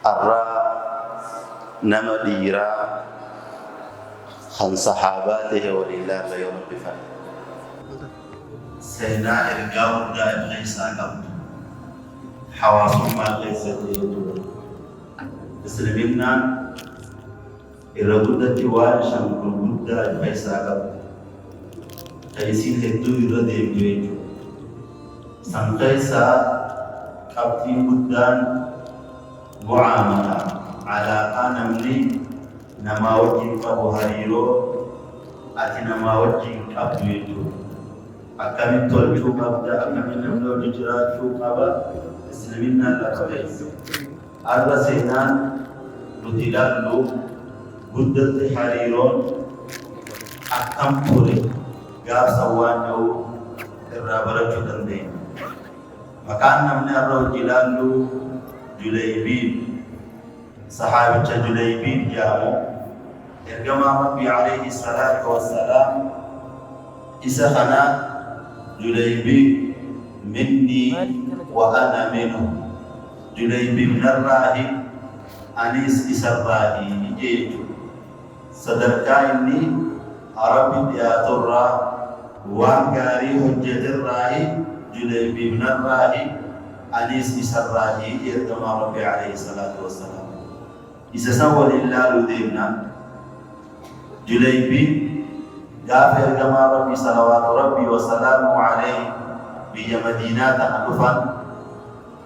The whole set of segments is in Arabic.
الراء نما ديرا خن صحاباته ولله يوم بفعل سينا إرقاو دائم غيسا قبل حواسم ما غيسا إسلامنا إرقودة جوال شمك القدة غيسا قبل غيسين هدو إردهم جويجو سن غيسا قبتين قدان معاملة علاقة نملي نما وجه قبو هريرو أتي نما وجه قبو يجو أكامي تولشو قبدا أكامي نملو رجراتشو قبا إسلامنا لقبئي أرى سينان نتلالو قدت حريرون أكام تولي قاب سوان جو الرابرجو دندين مكان نمني أرى جلالو جليبين صحابة جليبين جامو إرجما ربي عليه الصلاة والسلام إسخنا جليبين مني وأنا منه جليبين من الراهي أنيس إسراهي جيجو صدركايني عربي دياتورا وانكاري حجة الراهي جليبين من الراهي أنيس إسراهي إرجما ربي عليه الصلاة والسلام إسسوى لله لدينا جليبين غافر إرجما ربي صلوات ربي وسلامه عليه بيا مدينة أنفا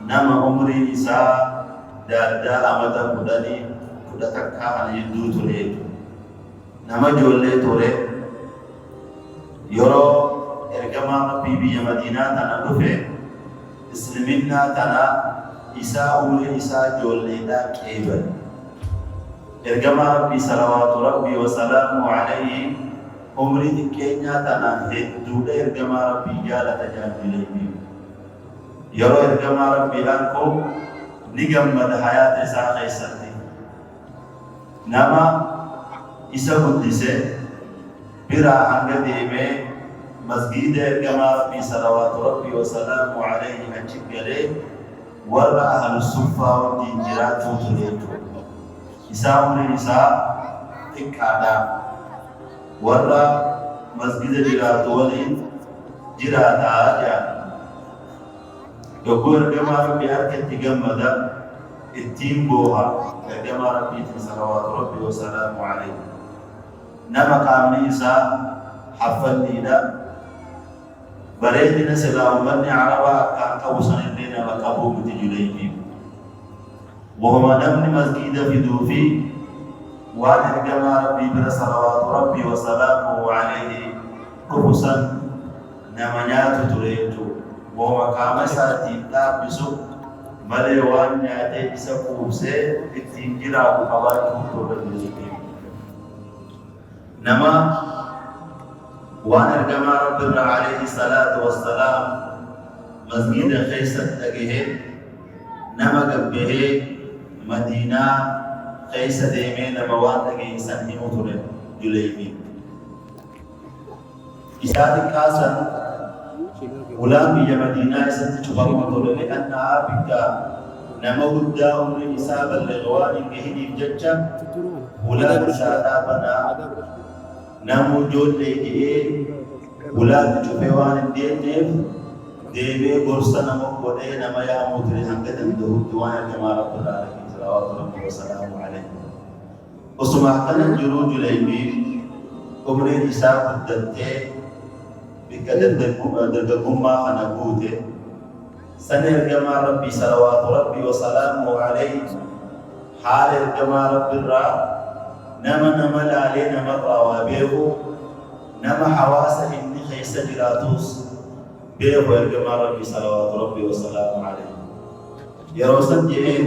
نما عمري نساء دادا أمدا كداني كدتك كان يدو تولي نما جولي تولي يرو إرجما ربي بيا مدينة أنفا إسلامنا تنا إساء عمري إساء جولي دا كيبل إرجما ربي صلوات ربي وسلامه عليه عمري كينيا تنا هدود إرجما ربي جالة جانبي يرو إرجما ربي لانكم نجمد حياة إساء خيساتي نما إساء قدسة برا عنك ديمي مسجد إرجما ربي صلوات ربي وسلامه عليه أجيب عليه ورا أهل الصفة والدينجرات وتريتو إساء عمري إساء إكادا ورا مسجد جرات ولين جرات آجا يقول إرجما ربي أركت تجمدا التيم بوها إرجما ربي صلوات ربي وسلامه عليه نما قامني إساء حفلني دا بريدنا سلام بني عربا كان قوسا لنا لقبو بتجليبي وهو نمني مسجد في دوفي وان إرجما ربي بر صلوات ربي وسلامه عليه قوسا نمنيات تريتو وهو قام ساتي لابسو ملي وان ياتي بسقوسه التنجرا وقواته تريتو نما وان إرجما ربي عليه الصلاة والسلام مسجد خيسة تجيه نما قبه مدينة خيسة ديمين موان تجيه سنه مطلع جليبي إساتك كاسا ولام بيا مدينة ستشبه مطلع لأنها بكا نما قدام لإسابة لغوان كهدي بججة ولام سادابنا نمو جود ليجئ ولاد جفوان الدين ديبه برسا نمو قده نما ياموت لحمد دمده دوان كما رب العالمين صلوات ربي وسلامه عليه وسمعتنا جرو جليبي عمري إساء قدته بكدر درقما خنقوته سنر كما ربي صلوات ربي وسلامه عليه حال كما رب الرا نما لالي نما روابيهو نما حواسه إني خيسة جراتوس بيه ويرجما ربي صلوات ربي وسلامه عليه يا رسول جئين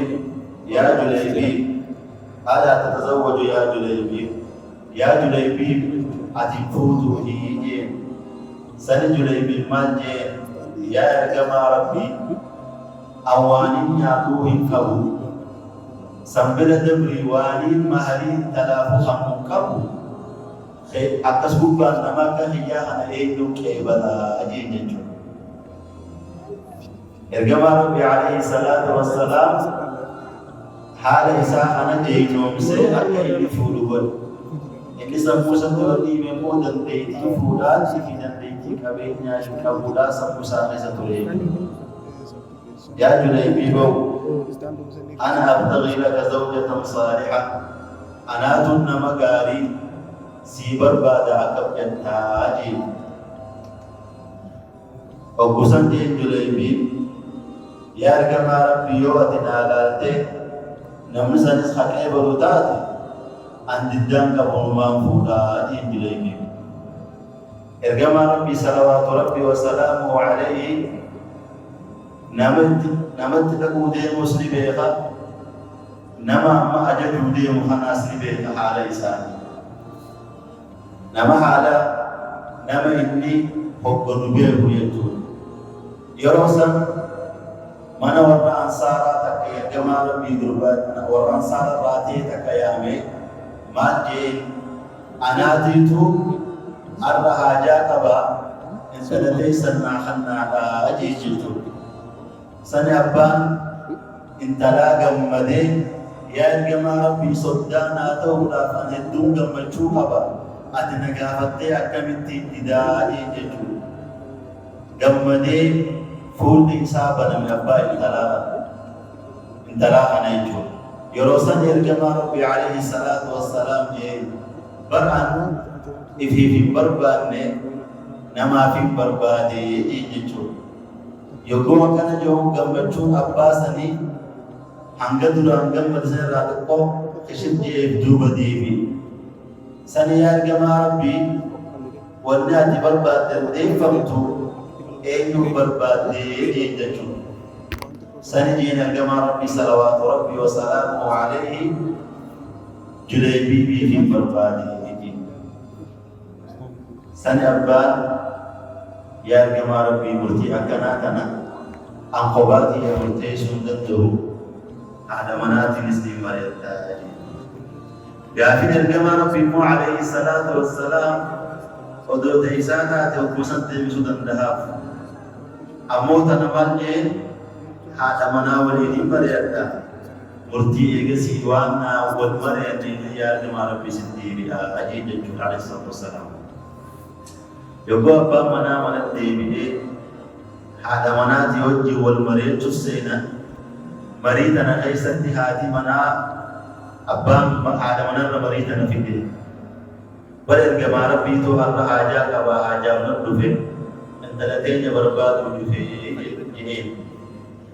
يا جليبي ألا تتزوج يا جليبي يا جليبي أتفوتو هيجين سن جليبي مانجي يا رجما ربي أوانين ياتوهن كبو سنبلا دبري وانين مهرين تلافو خمم كبو أكس بوبان نما كهيا أنا إيدو كيبلا أجين جنجو إرجما ربي عليه الصلاة والسلام حال إساء أنا جينوم سيئة إلي فولوبل إني سموسا تولي ممودا ديتي فولات في ديتي كبين ياشو كبولا سموسا نيسا تولي يا جليبي بو أنا أبتغي لك زوجة صالحة أنا تن مقاري سيبر بعد عقب جنتاجي وقسن دين جليبي يا رجما ربي يوتنا لالته نمسنس حقه بروداتي عند الدم كبرمان فودا دين جليبي رجما ربي صلوات ربي وسلامه عليه نمت تقودين مسلميها نما ما أجدودين خناس لبيها حال إساني نما حالا نما إني حب نبيه يجون يروسا من ورى أنصارا تكيا جمال بيدربات ورى أنصار راتي تكيامي ما جين أنا تيتو الرهاجا تبا إن سنتي سنة خنا أجيجتو سنة أبان إن تلا جمدين يا جمال بي صدانا تولا فنهدون جمجو هبا أتنا قافتي أكمتي إداري ججو جمدين فول إنسابنا من أباء انتلاها نيجو يروسن يرجما ربي عليه الصلاة والسلام برأن في بربان نما في برباد يجو يقوم كان جو جمبتشو أباسني هنگدور هنگم مدرسة راتقو كشد جيب دوبا ديبي سني يرجما ربي ونأتي برباد ديب فمتو أيو برباد يجتشو سنجين الجماعة ربي صلوات ربي وسلامه عليه جليبي في برباد يجي سن أبان يا الجماعة ربي مرتي أكنا كنا أنقباتي يا مرتي سندته على منات نسلي مريتا يا الجماعة ربي مو عليه الصلاة والسلام ودوت إساءة وقسنت بسودان دهاف أموتا نمالجين هذا مناولي مريتا مرتي إيجسي وانا والمريتا يا جماعة ربي سنديري أجيد الجود عليه الصلاة والسلام يقول أبا منا من الديبي هذا مناتي وجه والمريتا السينة مريتنا خيستي هذه منا أبا هذا منا مريتنا في الدين بل جماعة ربي تو هر حاجة كوا حاجة من دفن انتلتين برباد دفن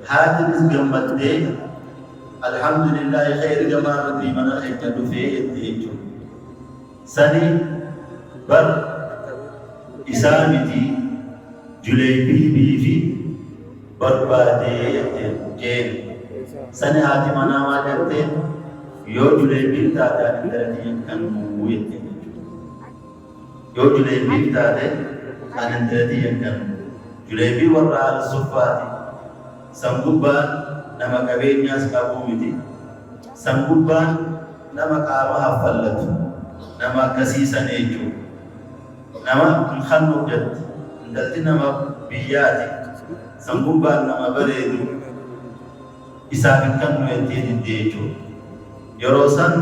هذا الجمع ده الحمد لله خير جماعة ربي من خير دفن ديجو سني بر إسامتي جليبي بيفي برباد جيل سني هذه منا ما جرتين يو جليبي تاتا انتلتين كان مويت يو جليبي تاته أن انتهي يمكن جليبي ورا الصفاتي سمبوبان نما كبير ناس كابومتي سمبوبان نما كارها فلت نما كسيسا نيجو نما نخنو جد انتلتي نما بياتي سمبوبان نما بريدو إسابن كنو ينتهي ديجو يروسان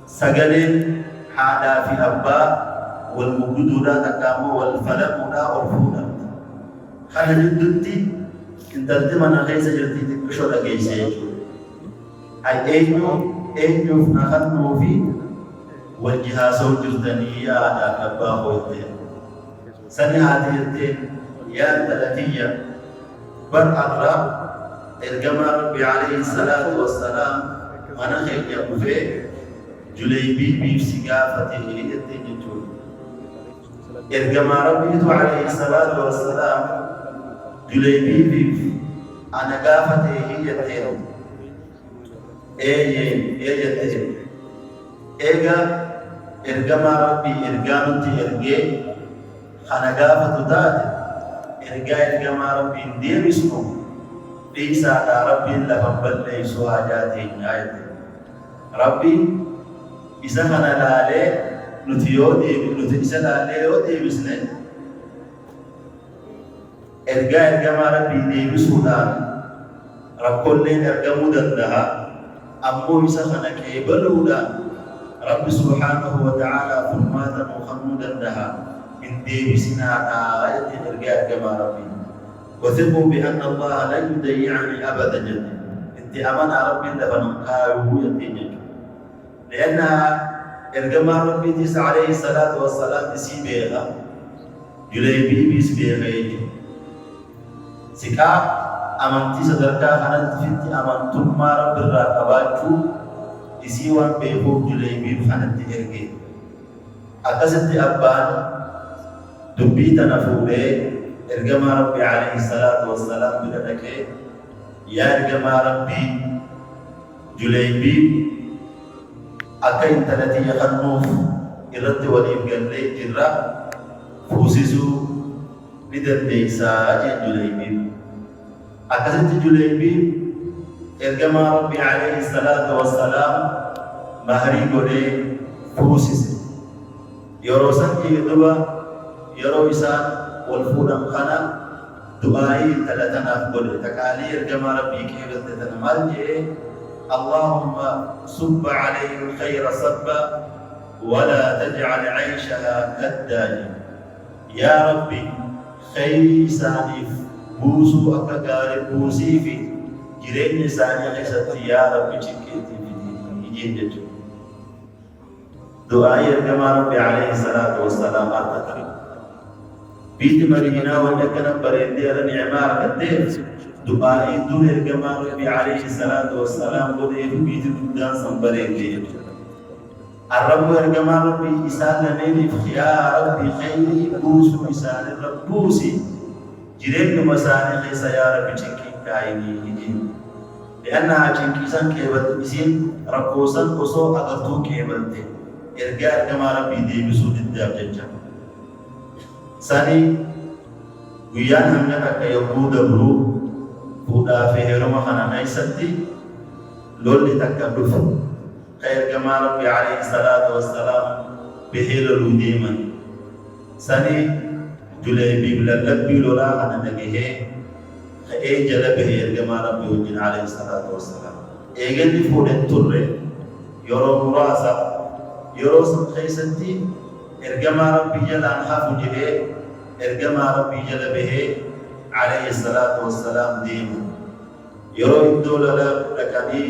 سجلين هذا في أبا والمجدودا تكامو والفلمودا والفودا خلنا ندتي إن تلتمنا خيسة جرتي تكشودا كيسيجو أي أينو نخنو في والجهاز الجردانية على أبا خوتين سني هذه التين يا تلاتية بر أقرب الجمال ربي عليه الصلاة والسلام أنا خير يقفي جليبي بيف سقافته يتجتون إرجما ربي عليه الصلاة والسلام جليبي بيف أنا قافته يتجتون يتجتون إيجا إرجما ربي إرجامتي إرجي أنا قافته ذات إرجما ربي دير اسمه ليس على ربي لفبل ليس حاجاته نهاية ربي إذا كان لالي نتيودي إذا لالي يودي بسنة إرجع ما ربي دي بسودان ركولين أرجمو دندها أمو يسخن كيبلولا رب سبحانه وتعالى فرماتا وخمو دندها من ديبسنا آية إرجاء كما ربي وثقوا بأن الله لا يضيعني أبدا جد انت أمانة ربي لفنم قاوه يتيجد لأنها إرجما ربي تيس عليه الصلاة والسلام تسيبها جليبي بيس بيغيج سكا أمانتي صدركا خانت فيتي أمانتم ما رب الراقباتشو إسيوان بيخوب جليبي خانت إرجي أكست أبان دبيتا نفوبي إرجما ربي عليه الصلاة والسلام بلدك يا إرجما ربي جليبي أكين تلتي يخنوف إرد وليم قلي جرى فوسيسو ندر ديسا جليبي أكست جليبي إرجما ربي عليه الصلاة والسلام مهري قولي فوسيس يروسان يدوى يروسان والفودم خنا دعائي تلتنا أفضل تكالي إرجما ربي كيف تتنمال اللهم صب عليه الخير صبا ولا تجعل عيشها كالداج يا ربي خير سانيف بوسو أكاكار بوسي في جرين ساني خيست يا ربي شكيتي في ديني يجين جتو دعائي كما ربي عليه الصلاة والسلام أرتكرم بيت مرينا ونكنا بريدي على نعمار كتير دعائي دون الجمال ربي عليه الصلاة والسلام بدي في بيت الدان سنبريدي الرب الجمال ربي إسال نيلي يا ربي خيري بوس إسال الرب بوسي جريم مساني خيسا يا ربي شكي كايني يجين لأنها شكي سن كيبت بسين رقوسا قصو أغرتو كيبت إرجاء الجمال ربي دي بسود الداب جنجا ساني ويان همنا كا يبود برو فودا في هرما خنا نايستي لولي تكدف خير كما ربي عليه الصلاة والسلام بهيل الوديما سني جليبي بلبي لولا خنا نجيه خي جل بهير كما ربي وجن عليه الصلاة والسلام ايجن فودن توري يورو مراسا يورو سن خيستي ارجما ربي جل انها فجيه ارجما ربي جل به عليه الصلاة والسلام ديما يرو الدولة لكني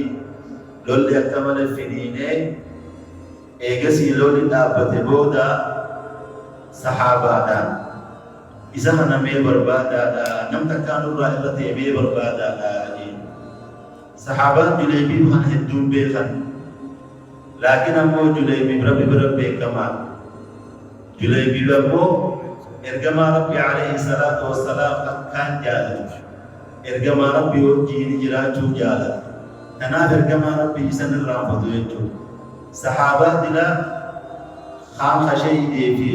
لولي أكمل الفنينة إيجاسي لولي دابة بودا صحابة دا إذا هنا مي بربادا دا نم تكانوا رائلة مي بربادا دا صحابة جليبي خان هدون بيخان لكن أمو جليبي بربي كمان جليبي بمو إرجما ربي عليه الصلاة والسلام كان جالد إرجما ربي وجيني جراتو جالد أنا إرجما ربي سن الرافض يجو صحابة دلا خام خشي دي في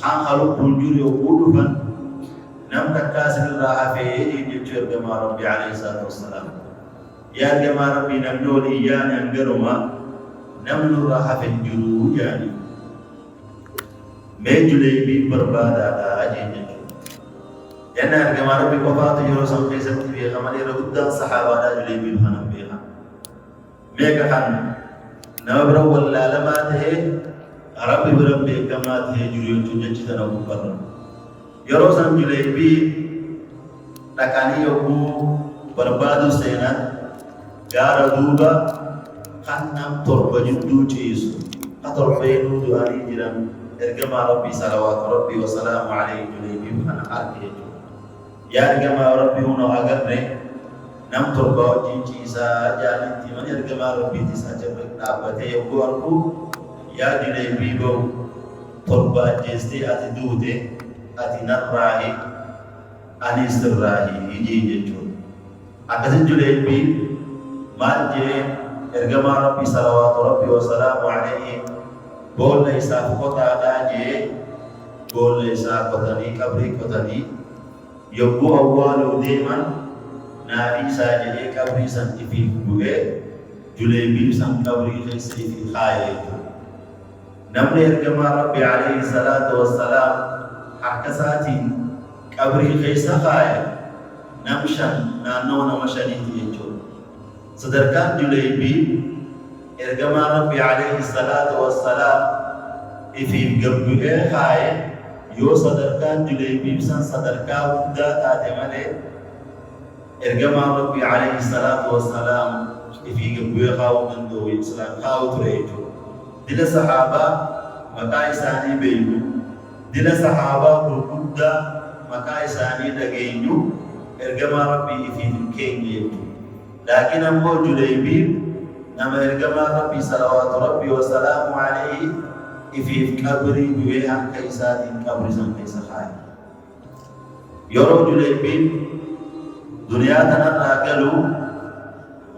خام خلو بنجور يقول فن نم تكاسر الراحة في يجو إرجما ربي عليه الصلاة والسلام يا إرجما ربي نمنول إياني أنجرما نمنول الراحة في الجلو يعني मैं जुलेबी बर्बाद आता अजीब जन्ना हमारे भी वफात यूरो समझे सकती है हमारे रुद्दा सहाबा दा जुलेबी खाना बेहा मैं कहन नवब्र वल्ला लमात है अरब रब्बे कमात है जुलियो तुझे चितना ऊपर यूरो सम जुलेबी तकानी योगु बर्बाद सेना गार दूबा खानम तोरबा जुदू चीज अतोरबेनु दुआनी जिरम إرجما ربي صلوات ربي وسلام عليه جليبي أنا أرجع يا إرجما ربي هنا أجرني نم تربى جيجيسا جالنتي من إرجما ربي تسأجب نابته يقولكو يا جليبي بو تربى جستي أتدوده أتنراهي أنيسراهي يجي يجون أكثر جليبي ما جي إرجما ربي صلوات ربي وسلام عليه بول ليسا فقطع داجي بول ليسا قطني قبري قطني يبو أول ديما ناري ساجي قبري سنتي في بوغي جليبي سن قبري خيسي في خاية نمني إرجما ربي عليه الصلاة والسلام حق ساتي قبري خيسا خاية نمشن نانو نمشني تيجون صدركان جليبي إرجما ربي عليه الصلاة والسلام في قبله خاي يو صدركان جليبي بسن صدركان ودا تاتمله إرجما ربي عليه الصلاة والسلام في قبله خاو من دو إسلام خاو تريجو دل صحابة مكاي ساني بينو دل صحابة كركودا مكاي ساني دقينو إرجما ربي في الكين لكن أمو جليبي نما إرجما ربي صلوات ربي وسلام عليه في قبري بويها كيسات قبر سن كيس خاي يورو جليبي دنيا تنرى قالوا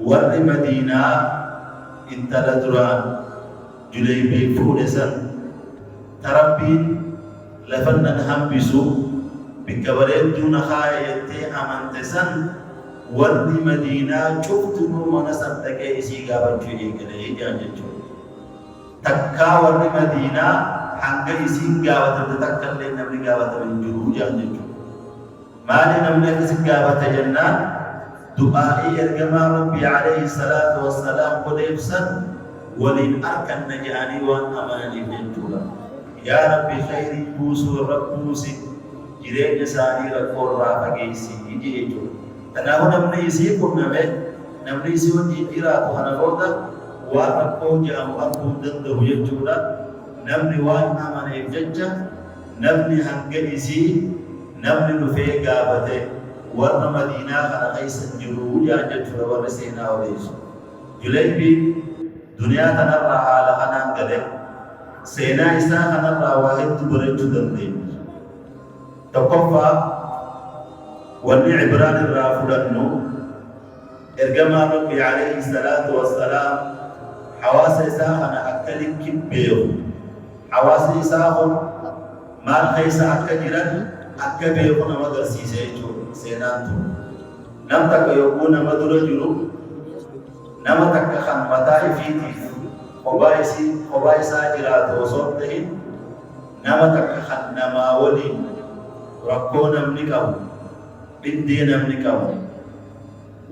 ور مدينة انتلدران جليبي فولسن تربين لفنن همبسو بكبرين دون خايتي أمانتسن ور مدينة شفتنو منسن تكيسي قابل جوئي كده جانجو تكا ور مدينة حنقا يسين قابل تتكلم نبني قابل من جرو جانجو مالي نبني كسي قابل جنان دعائي إرجما ربي عليه الصلاة والسلام قد يفسد ولن أركن نجاني وأن أماني جنجولا يا ربي خيري بوسو رب بوسي جرين جساني رقور رافا جيسي يجيجو تناو نمني يسي كنمي نمني يسي ونجي جيراتو هنقودا وأرقو جام أرقو دنده يجولا نمني وأن أماني جنجا نمني هنگا يسي نمني نفي قابته ورنا مدينة خنا قيس الجرو يا جت ورنا سينا وليس جليبي دنيا تنرى على خنا قدر سينا إسنا خنا واحد تبرج دندين تقفى ولي عبران الرافدنو إرجما ربي عليه الصلاة والسلام حواس إسنا خنا أكل كبير حواس إسنا مال خيس أكجرا أكبر خنا مدرسي سيجو سينانتو نم تك يكون مدر جلو نم تك خن متاعي فيتيف خبايسا جرات وصوته نم تك خن نماولي ركو نمنكو بدي نمنكو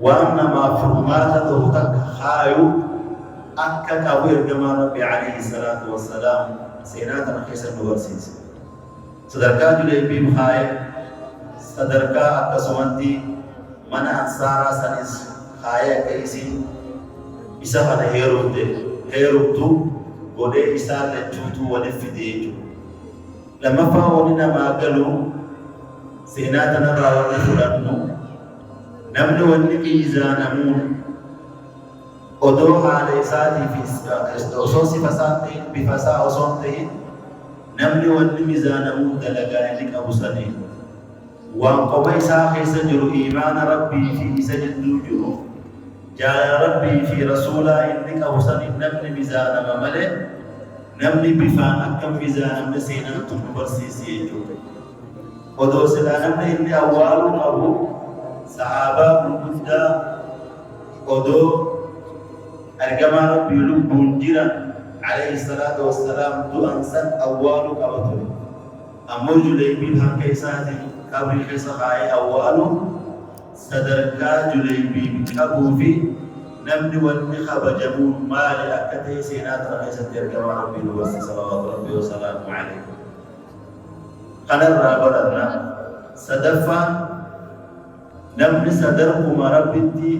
وأنما فرمات تهتك خايو أكا كوير كما ربي عليه الصلاة والسلام سيناتنا خيسر نورسيس صدركات جليبي بخايب صدركا أكسوانتي من أنصارا سنس خايا كيسي إسا فانا هيروبتو ودي إسا لجوتو ونفديجو لما فاولنا ما قالوا سيناتنا راوة فلانو نمن ونمي إذا نمون أدوها ليساتي في أصوصي فساتي بفساء أصوصي نمن ونمي إذا نمون دلقا لك أبو سنين وان قوي ساخي سجر إيمان ربي في سجد جرو جاء ربي في رسولا إنك أوصل نمني ميزان مملئ نمني بفان أكم ميزان مسينا تنبرسيسي جو ودو سلا نمني إني أول أبو صحابة مبدا ودو أرجما ربي لبون جيرا عليه الصلاة والسلام دو أنسان أول أبو أمو جليبين هم كيساتي قبل كيس خاي أوله صدركا جليبي بكابو في نمني والنخب جمون مالي أكتي سينات رئيسة تركب ربي الوسط صلوات ربي وسلامه عليه قنر بردنا صدفا نمني صدركم ربتي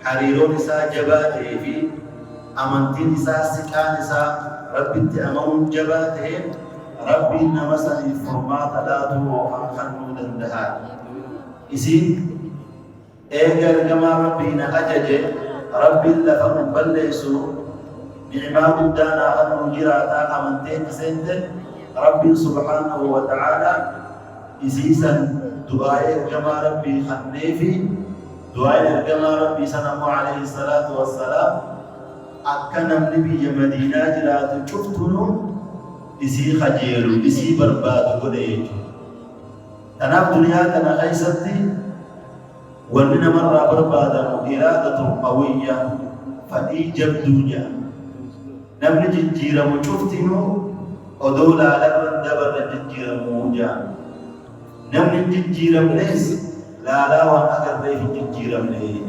حريرون نساء جباته في أمنتي نساء سكان نساء ربتي أمون جباته ربي نمسني فرمات لاته وخنو دندها إسين إيجر كما ربي نأجج ربي لفن بلسو نعمة بدانا خنو جراتا أمنتين سنت ربي سبحانه وتعالى إسيسا دعاء كما ربي خنيفي دعاء كما ربي سنم عليه الصلاة والسلام أكنم نبي مدينة جرات شفتنو إسي خجيرو إسي برباد قديج تناب دنيا تنا خيستي ومن مرة بربادا إرادة قوية فدي جبدوجا نمن جيرا مشفتنو ودولا لمن دبر جيرا موجا نمن جيرا مليس لا وان أقر ريه جيرا مليس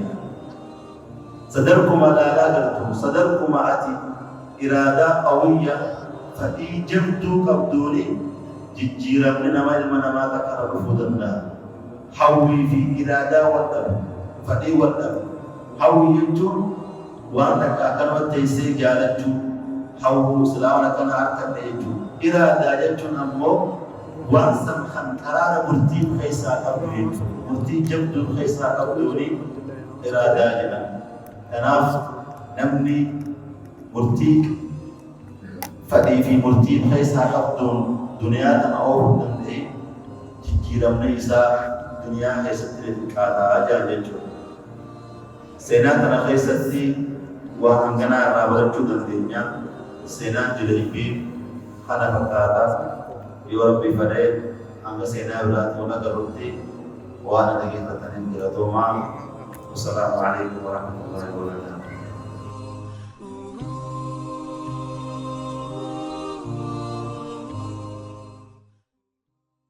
صدركم لا قدرتم صدركم أتي إرادة قوية فدي جمتو قبدوني جيجيرا من ما المنا ما تكرر فودنا حوي في إرادة والدم فدي والدم حوي يجو وانا كأكل وتيسي جالتو حوي سلاونا كان أركب يجو إرادة يجو نمو وانسم خن قرار مرتيب خيسا قبدوني مرتيب جمتو خيسا قبدوني إرادة جنا تناف نمني مرتيك فدي في مرتيب خيسا قبدون دنيا تنعور دندي جيرم نيسا دنيا خيسا تلتكاتا أجا سينا تنا خيسا سي وانغنا رابرچو دندي سينا جليبي خانا فكاتا يوربي فريد أنغ سينا براتونا قررتي وانا نجيتا تنين جراتو معا والسلام عليكم ورحمة الله وبركاته